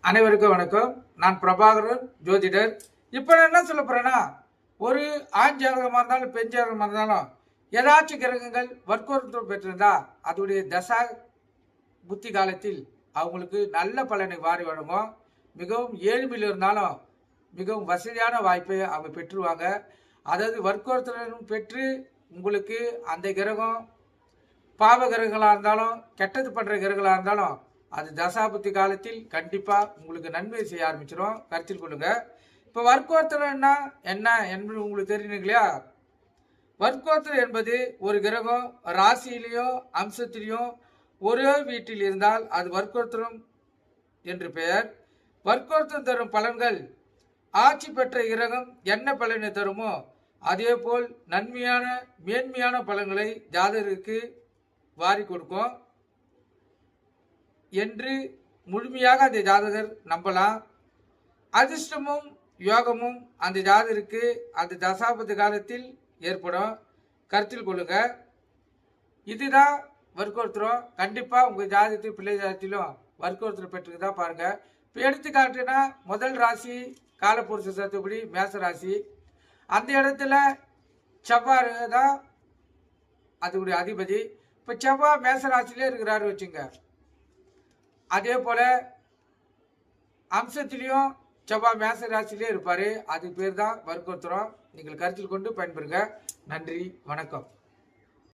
அனைவருக்கும் வணக்கம். நான் பிரபாகரன், ஜோதிடர். இப்போ நான் என்ன சொல்ல போறேன்னா, ஒரு ஆண் ஜாதகமாக இருந்தாலும் பெண் ஜாதகமாக இருந்தாலும் ஏதாச்சும் கிரகங்கள் வர்க்கோத்தரம் பெற்றிருந்தா அதோடைய தசா புத்தி காலத்தில் அவங்களுக்கு நல்ல பலனை வாரி வழங்கும். மிகவும் ஏழ்மையில் இருந்தாலும் மிகவும் வசதியான வாய்ப்பை அவங்க பெற்றுருவாங்க. அதாவது வர்க்கோத்தரம் பெற்று உங்களுக்கு அந்த கிரகம் பாவ கிரகங்களாக இருந்தாலும் கெட்டது பண்ணுற கிரகங்களாக இருந்தாலும் அது தசாபுத்தி காலத்தில் கண்டிப்பாக உங்களுக்கு நன்மை செய்ய ஆரம்பிச்சிடும். கருத்தில் கொள்ளுங்க. இப்போ வர்க்கோத்தரம்னா என்ன என்பது உங்களுக்கு தெரியும் இல்லையா? வர்க்கோத்தரம் என்பது ஒரு கிரகம் ராசியிலேயோ அம்சத்திலேயோ ஒரே வீட்டில் இருந்தால் அது வர்க்கோத்தரம் என்று பெயர். வர்க்கோத்தரம் தரும் பலன்கள் ஆட்சி பெற்ற கிரகம் என்ன பலனை தருமோ அதே போல் நன்மையான மேன்மையான பலன்களை ஜாதகருக்கு வாரி கொடுக்கும் என்று முழுமையாக அந்த ஜாதகர் நம்பலாம். அதிர்ஷ்டமும் யோகமும் அந்த ஜாதகருக்கு அந்த தசாபதி காலத்தில் ஏற்படும். கருத்தில் கொள்ளுங்க. இதுதான் வர்க்கோத்தரம். கண்டிப்பாக உங்கள் ஜாதகத்தில் பிள்ளை ஜாதகத்திலும் வர்க்கோத்தரம் பெற்றுக்குதா பாருங்க. இப்போ எடுத்துக்காட்டுனா முதல் ராசி காலப்புருஷ சத்துப்படி மேச ராசி. அந்த இடத்துல செவ்வாய் தான் அதுடைய அதிபதி. இப்போ செவ்வாய் மேச ராசியிலே இருக்கிறாரு வச்சுங்க. அதே போல அம்சத்திலையும் செவ்வாய் மேச ராசியிலே இருப்பார். அது பேர் தான் வர்க்கோத்தரம். நீங்கள் கருத்தில் கொண்டு பயன்பெறுங்க. நன்றி, வணக்கம்.